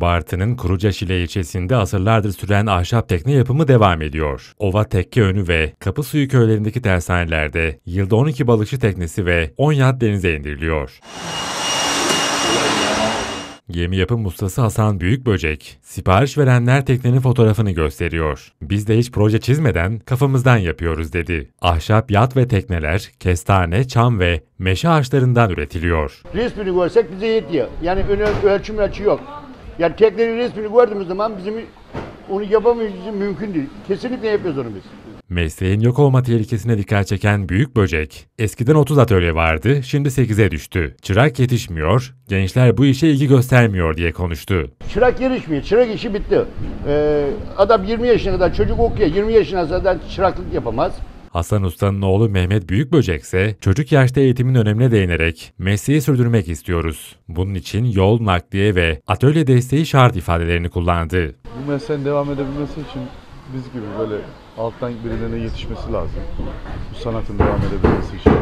Bartın'ın Kurucaşile ilçesinde asırlardır süren ahşap tekne yapımı devam ediyor. Ova Tekkeönü ve Kapısuyu köylerindeki tersanelerde yılda 12 balıkçı teknesi ve 10 yat denize indiriliyor. Gemi yapım ustası Hasan Büyükböcek, sipariş verenler teknenin fotoğrafını gösteriyor. Biz de hiç proje çizmeden kafamızdan yapıyoruz dedi. Ahşap yat ve tekneler, kestane, çam ve meşe ağaçlarından üretiliyor. Resmini görsek bize yetiyor. Yani ölçüm yok. Yani teknenin resmini gördüğümüz zaman bizim onu yapamayız, mümkün değil. Kesinlikle yapıyoruz onu biz. Mesleğin yok olma tehlikesine dikkat çeken Büyükböcek, eskiden 30 atölye vardı, şimdi 8'e düştü. Çırak yetişmiyor, gençler bu işe ilgi göstermiyor diye konuştu. Çırak yarışmıyor, çırak işi bitti. Adam 20 yaşına kadar çocuk okuyor, 20 yaşına kadar çıraklık yapamaz. Hasan Usta'nın oğlu Mehmet Büyükböcek ise çocuk yaşta eğitimin önemine değinerek mesleği sürdürmek istiyoruz. Bunun için yol, nakliye ve atölye desteği şart ifadelerini kullandı. Bu mesleğin devam edebilmesi için biz gibi böyle alttan birilerine yetişmesi lazım. Bu sanatın devam edebilmesi için.